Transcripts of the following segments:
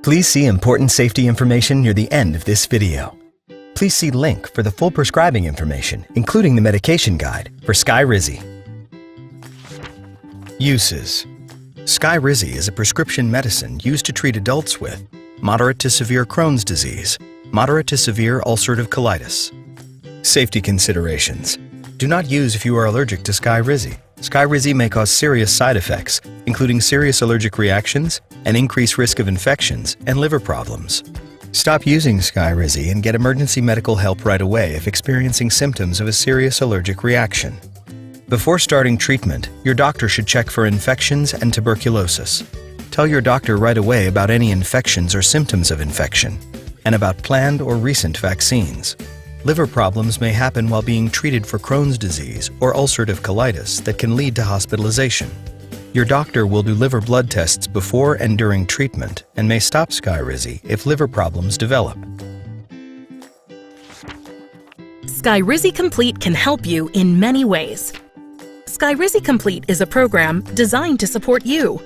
Please see important safety information near the end of this video. Please see link for the full prescribing information, including the medication guide for Skyrizi. Uses. Skyrizi is a prescription medicine used to treat adults with moderate to severe Crohn's disease, moderate to severe ulcerative colitis. Safety considerations. Do not use if you are allergic to Skyrizi. Skyrizi may cause serious side effects, including serious allergic reactions, an increased risk of infections, and liver problems. Stop using Skyrizi and get emergency medical help right away if experiencing symptoms of a serious allergic reaction. Before starting treatment, your doctor should check for infections and tuberculosis. Tell your doctor right away about any infections or symptoms of infection, and about planned or recent vaccines. Liver problems may happen while being treated for Crohn's disease or ulcerative colitis that can lead to hospitalization. Your doctor will do liver blood tests before and during treatment and may stop Skyrizi if liver problems develop. Skyrizi Complete can help you in many ways. Skyrizi Complete is a program designed to support you.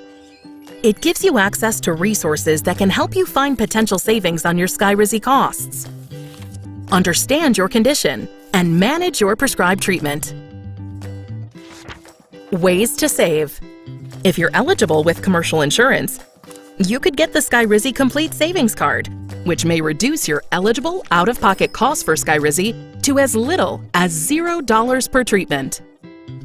It gives you access to resources that can help you find potential savings on your Skyrizi costs, understand your condition, and manage your prescribed treatment. Ways to save. If you're eligible with commercial insurance, you could get the Skyrizi Complete Savings Card, which may reduce your eligible out-of-pocket costs for Skyrizi to as little as $0 per treatment.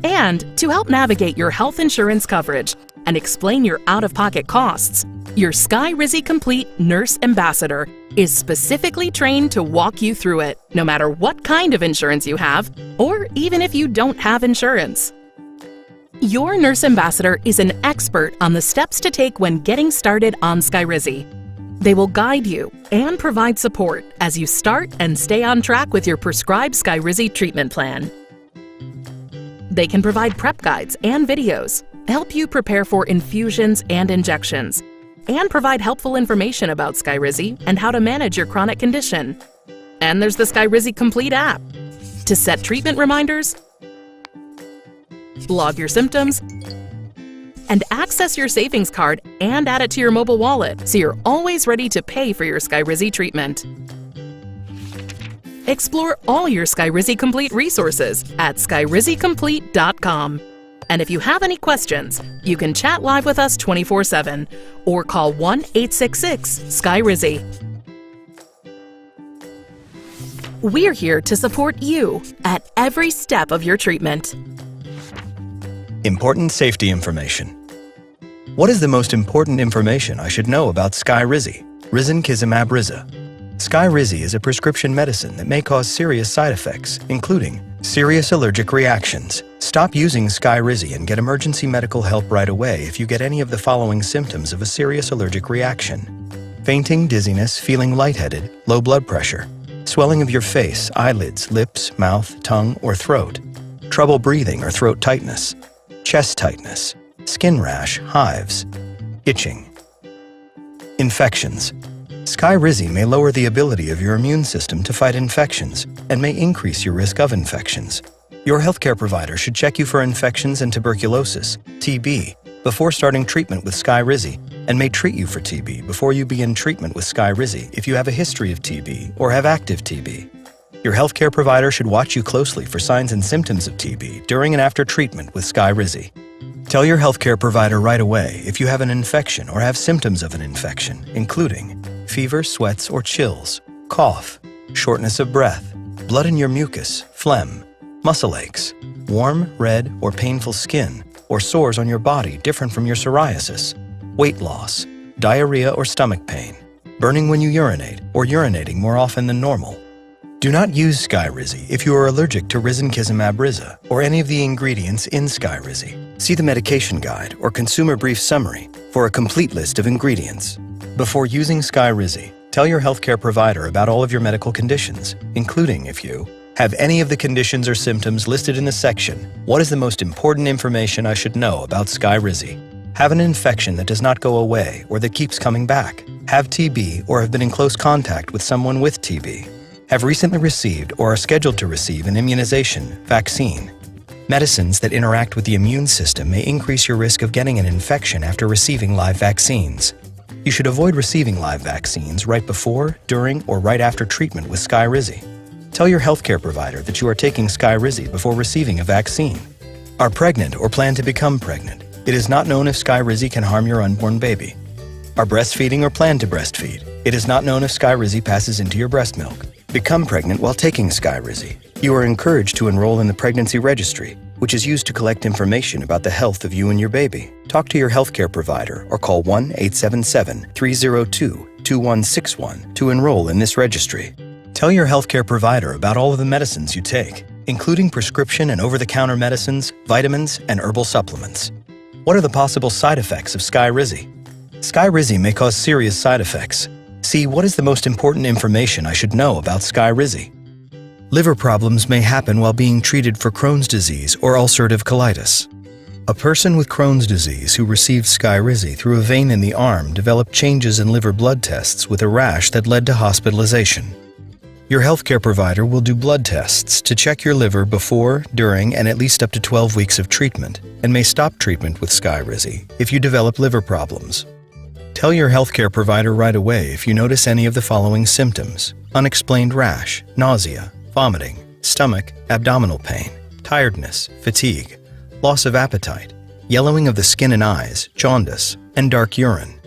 And to help navigate your health insurance coverage and explain your out-of-pocket costs, your Skyrizi Complete Nurse Ambassador is specifically trained to walk you through it, no matter what kind of insurance you have, or even if you don't have insurance. Your Nurse Ambassador is an expert on the steps to take when getting started on Skyrizi. They will guide you and provide support as you start and stay on track with your prescribed Skyrizi treatment plan. They can provide prep guides and videos, help you prepare for infusions and injections, and provide helpful information about Skyrizi and how to manage your chronic condition. And there's the Skyrizi Complete app to set treatment reminders, log your symptoms, and access your savings card and add it to your mobile wallet so you're always ready to pay for your Skyrizi treatment. Explore all your Skyrizi Complete resources at skyrizicomplete.com. And if you have any questions, you can chat live with us 24/7 or call 1-866-SKYRIZI. We're here to support you at every step of your treatment. Important safety information. What is the most important information I should know about Skyrizi, risankizumab riza? Skyrizi is a prescription medicine that may cause serious side effects, including serious allergic reactions. Stop using Skyrizi and get emergency medical help right away if you get any of the following symptoms of a serious allergic reaction: fainting, dizziness, feeling lightheaded, low blood pressure, swelling of your face, eyelids, lips, mouth, tongue, or throat, trouble breathing or throat tightness, chest tightness, skin rash, hives, itching. Infections. Skyrizi may lower the ability of your immune system to fight infections and may increase your risk of infections. Your healthcare provider should check you for infections and tuberculosis, TB, before starting treatment with Skyrizi, and may treat you for TB before you begin treatment with Skyrizi if you have a history of TB or have active TB. Your healthcare provider should watch you closely for signs and symptoms of TB during and after treatment with Skyrizi. Tell your healthcare provider right away if you have an infection or have symptoms of an infection, including fever, sweats, or chills, cough, shortness of breath, blood in your mucus, phlegm, muscle aches, warm, red, or painful skin, or sores on your body different from your psoriasis, weight loss, diarrhea or stomach pain, burning when you urinate, or urinating more often than normal. Do not use Skyrizi if you are allergic to risankizumab riza or any of the ingredients in Skyrizi. See the medication guide or consumer brief summary for a complete list of ingredients. Before using Skyrizi, tell your healthcare provider about all of your medical conditions, including if you have any of the conditions or symptoms listed in the section, "What is the most important information I should know about Skyrizi?" Have an infection that does not go away or that keeps coming back. Have TB or have been in close contact with someone with TB. Have recently received or are scheduled to receive an immunization, vaccine. Medicines that interact with the immune system may increase your risk of getting an infection after receiving live vaccines. You should avoid receiving live vaccines right before, during, or right after treatment with Skyrizi. Tell your healthcare provider that you are taking Skyrizi before receiving a vaccine. Are pregnant or plan to become pregnant? It is not known if Skyrizi can harm your unborn baby. Are breastfeeding or plan to breastfeed? It is not known if Skyrizi passes into your breast milk. Become pregnant while taking Skyrizi. You are encouraged to enroll in the pregnancy registry, which is used to collect information about the health of you and your baby. Talk to your healthcare provider or call 1-877-302-2161 to enroll in this registry. Tell your healthcare provider about all of the medicines you take, including prescription and over-the-counter medicines, vitamins, and herbal supplements. What are the possible side effects of Skyrizi? Skyrizi may cause serious side effects. See, what is the most important information I should know about Skyrizi? Liver problems may happen while being treated for Crohn's disease or ulcerative colitis. A person with Crohn's disease who received Skyrizi through a vein in the arm developed changes in liver blood tests with a rash that led to hospitalization. Your healthcare provider will do blood tests to check your liver before, during, and at least up to 12 weeks of treatment, and may stop treatment with Skyrizi if you develop liver problems. Tell your healthcare provider right away if you notice any of the following symptoms: unexplained rash, nausea, vomiting, stomach, abdominal pain, tiredness, fatigue, loss of appetite, yellowing of the skin and eyes, jaundice, and dark urine.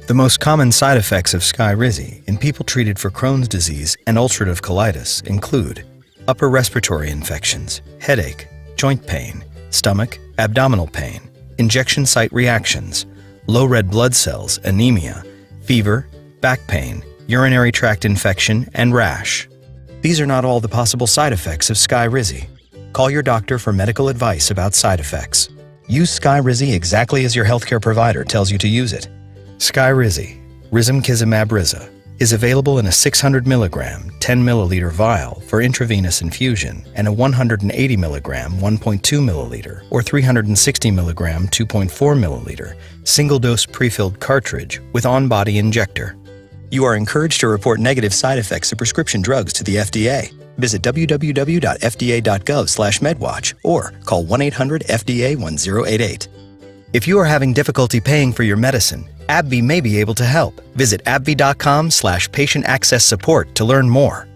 The most common side effects of Skyrizi in people treated for Crohn's disease and ulcerative colitis include upper respiratory infections, headache, joint pain, stomach, abdominal pain, injection site reactions, low red blood cells, anemia, fever, back pain, urinary tract infection, and rash. These are not all the possible side effects of Skyrizi. Call your doctor for medical advice about side effects. Use Skyrizi exactly as your healthcare provider tells you to use it. Skyrizi, risankizumab riza, is available in a 600 mg, 10 ml vial for intravenous infusion and a 180 mg, 1.2 ml, or 360 mg, 2.4 ml single-dose prefilled cartridge with on-body injector. You are encouraged to report negative side effects of prescription drugs to the FDA. Visit www.fda.gov/medwatch or call 1-800-FDA-1088. If you are having difficulty paying for your medicine, AbbVie may be able to help. Visit abbvie.com/patient access support to learn more.